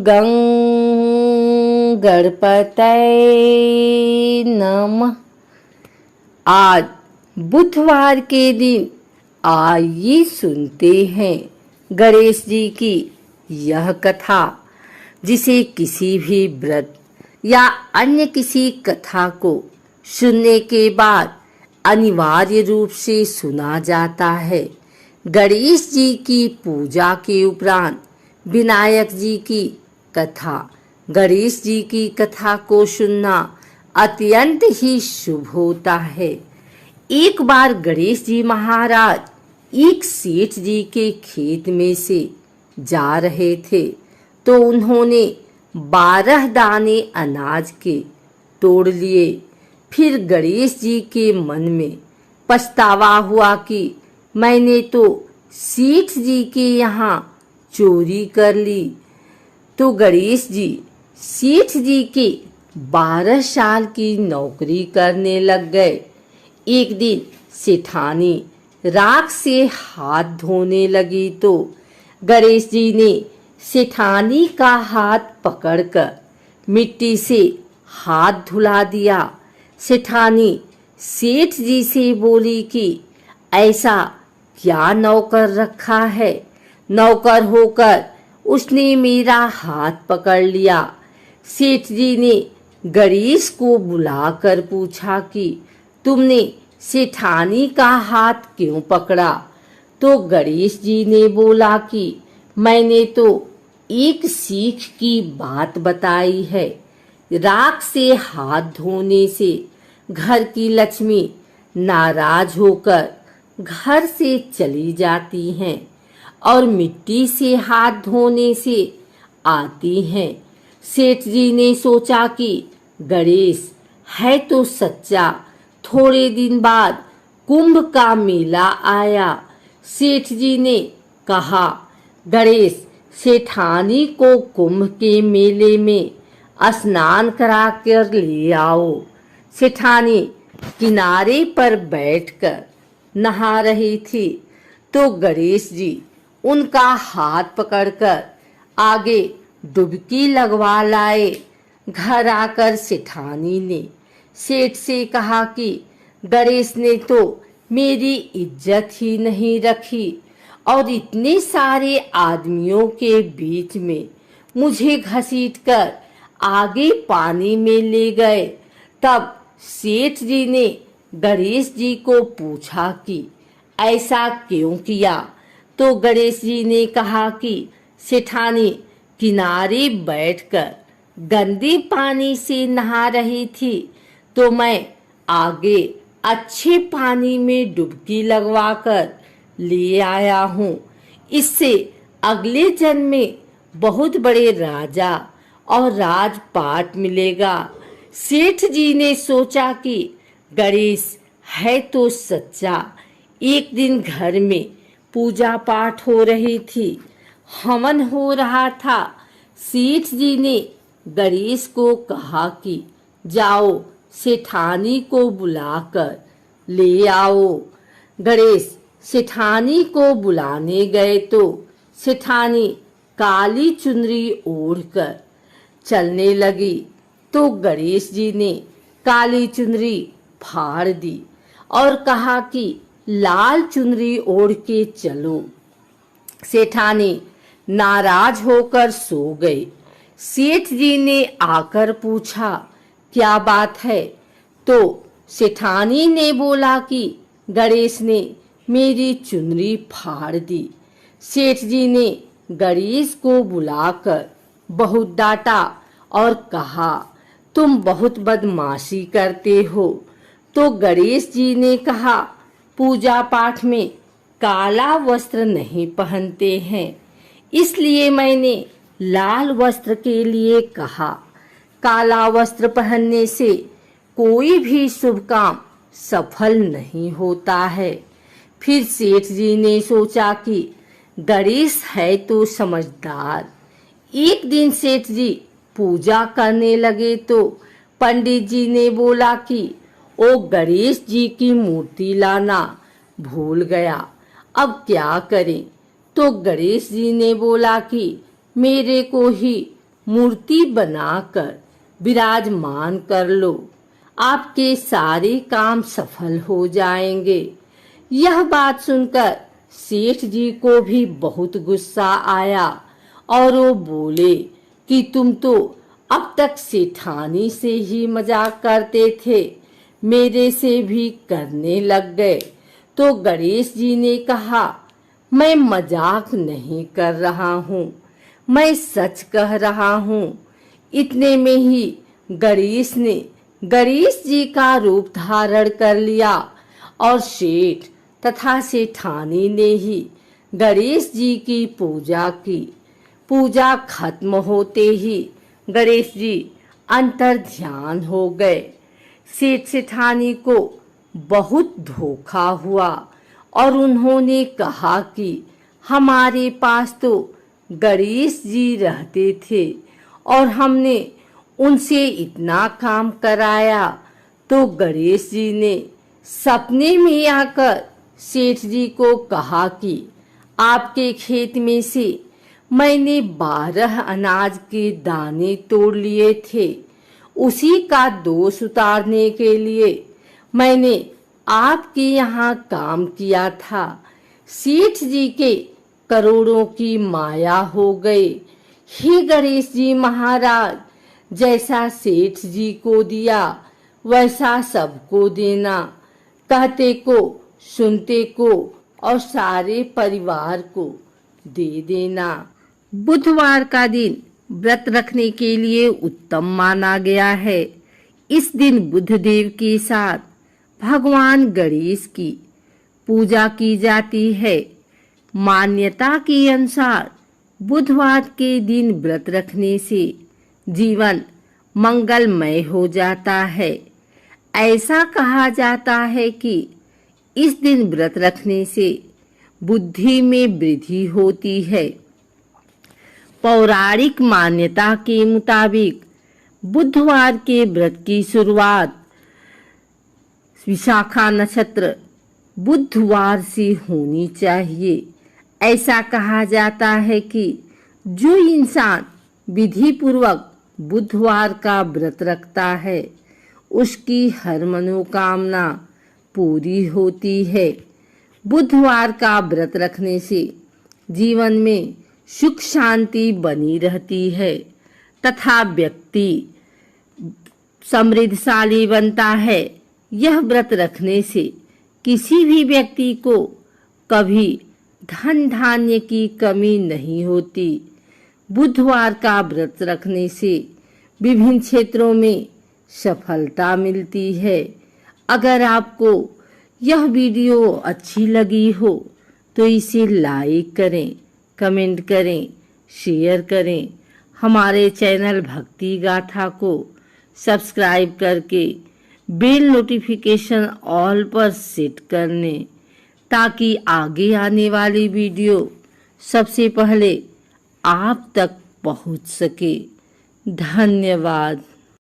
गं गणपतये नमः। आज बुधवार के दिन आइए सुनते हैं गणेश जी की यह कथा, जिसे किसी भी व्रत या अन्य किसी कथा को सुनने के बाद अनिवार्य रूप से सुना जाता है। गणेश जी की पूजा के उपरांत विनायक जी की कथा, गणेश जी की कथा को सुनना अत्यंत ही शुभ होता है। एक बार गणेश जी महाराज एक सेठ जी के खेत में से जा रहे थे, तो उन्होंने 12 दाने अनाज के तोड़ लिए। फिर गणेश जी के मन में पछतावा हुआ कि मैंने तो सेठ जी के यहाँ चोरी कर ली। तो गणेश जी सेठ जी के 12 साल की नौकरी करने लग गए। एक दिन सेठानी राख से हाथ धोने लगी, तो गणेश जी ने सेठानी का हाथ पकड़कर मिट्टी से हाथ धुला दिया। सेठानी सेठ जी से बोली कि ऐसा क्या नौकर रखा है, नौकर होकर उसने मेरा हाथ पकड़ लिया। सेठ जी ने गणेश को बुलाकर पूछा कि तुमने सेठानी का हाथ क्यों पकड़ा? तो गणेश जी ने बोला कि मैंने तो एक सीख की बात बताई है। राख से हाथ धोने से घर की लक्ष्मी नाराज होकर घर से चली जाती हैं और मिट्टी से हाथ धोने से आती हैं। सेठ जी ने सोचा कि गणेश है तो सच्चा। थोड़े दिन बाद कुंभ का मेला आया। सेठ जी ने कहा, गणेश सेठानी को कुंभ के मेले में स्नान करा कर ले आओ। सेठानी किनारे पर बैठकर नहा रही थी, तो गणेश जी उनका हाथ पकड़कर आगे डुबकी लगवा लाए। घर आकर सेठानी ने सेठ से कहा कि गणेश ने तो मेरी इज्जत ही नहीं रखी और इतने सारे आदमियों के बीच में मुझे घसीटकर आगे पानी में ले गए। तब सेठ जी ने गणेश जी को पूछा कि ऐसा क्यों किया? तो गणेश जी ने कहा कि सेठानी किनारे बैठकर गंदे पानी से नहा रही थी, तो मैं आगे अच्छे पानी में डुबकी लगवाकर ले आया हूँ। इससे अगले जन्म में बहुत बड़े राजा और राजपाट मिलेगा। सेठ जी ने सोचा कि गणेश है तो सच्चा। एक दिन घर में पूजा पाठ हो रही थी, हवन हो रहा था। सेठ जी ने गणेश को कहा कि जाओ सेठानी को बुलाकर ले आओ। गणेश सेठानी को बुलाने गए, तो सेठानी काली चुनरी ओढ़कर चलने लगी। तो गणेश जी ने काली चुनरी फाड़ दी और कहा कि लाल चुनरी ओढ़ के चलो। सेठानी नाराज होकर सो गई। सेठ जी ने आकर पूछा, क्या बात है? तो सेठानी ने बोला कि गणेश ने मेरी चुनरी फाड़ दी। सेठ जी ने गणेश को बुलाकर बहुत डांटा और कहा, तुम बहुत बदमाशी करते हो। तो गणेश जी ने कहा, पूजा पाठ में काला वस्त्र नहीं पहनते हैं, इसलिए मैंने लाल वस्त्र के लिए कहा। काला वस्त्र पहनने से कोई भी शुभ काम सफल नहीं होता है। फिर सेठ जी ने सोचा कि गणेश है तो समझदार। एक दिन सेठ जी पूजा करने लगे, तो पंडित जी ने बोला कि ओ गणेश जी की मूर्ति लाना भूल गया, अब क्या करें? तो गणेश जी ने बोला कि मेरे को ही मूर्ति बनाकर विराजमान कर लो, आपके सारे काम सफल हो जाएंगे। यह बात सुनकर सेठ जी को भी बहुत गुस्सा आया और वो बोले कि तुम तो अब तक सेठानी से ही मजाक करते थे, मेरे से भी करने लग गए। तो गणेश जी ने कहा, मैं मजाक नहीं कर रहा हूँ, मैं सच कह रहा हूँ। इतने में ही गणेश जी का रूप धारण कर लिया और सेठ तथा सेठानी ने ही गणेश जी की पूजा की। पूजा खत्म होते ही गणेश जी अंतर ध्यान हो गए। सेठ सेठानी को बहुत धोखा हुआ और उन्होंने कहा कि हमारे पास तो गणेश जी रहते थे और हमने उनसे इतना काम कराया। तो गणेश जी ने सपने में आकर सेठ जी को कहा कि आपके खेत में से मैंने 12 अनाज के दाने तोड़ लिए थे, उसी का दोष उतारने के लिए मैंने आपके यहाँ काम किया था। सेठ जी के करोड़ों की माया हो गई। हे गणेश जी महाराज, जैसा सेठ जी को दिया वैसा सबको देना, कहते को सुनते को और सारे परिवार को दे देना। बुधवार का दिन व्रत रखने के लिए उत्तम माना गया है। इस दिन बुधदेव के साथ भगवान गणेश की पूजा की जाती है। मान्यता के अनुसार बुधवार के दिन व्रत रखने से जीवन मंगलमय हो जाता है। ऐसा कहा जाता है कि इस दिन व्रत रखने से बुद्धि में वृद्धि होती है। पौराणिक मान्यता के मुताबिक बुधवार के व्रत की शुरुआत विशाखा नक्षत्र बुधवार से होनी चाहिए। ऐसा कहा जाता है कि जो इंसान विधि पूर्वक बुधवार का व्रत रखता है उसकी हर मनोकामना पूरी होती है। बुधवार का व्रत रखने से जीवन में सुख शांति बनी रहती है तथा व्यक्ति समृद्धशाली बनता है। यह व्रत रखने से किसी भी व्यक्ति को कभी धन धान्य की कमी नहीं होती। बुधवार का व्रत रखने से विभिन्न क्षेत्रों में सफलता मिलती है। अगर आपको यह वीडियो अच्छी लगी हो तो इसे लाइक करें, कमेंट करें, शेयर करें। हमारे चैनल भक्ति गाथा को सब्सक्राइब करके बेल नोटिफिकेशन ऑल पर सेट कर लें ताकि आगे आने वाली वीडियो सबसे पहले आप तक पहुंच सके। धन्यवाद।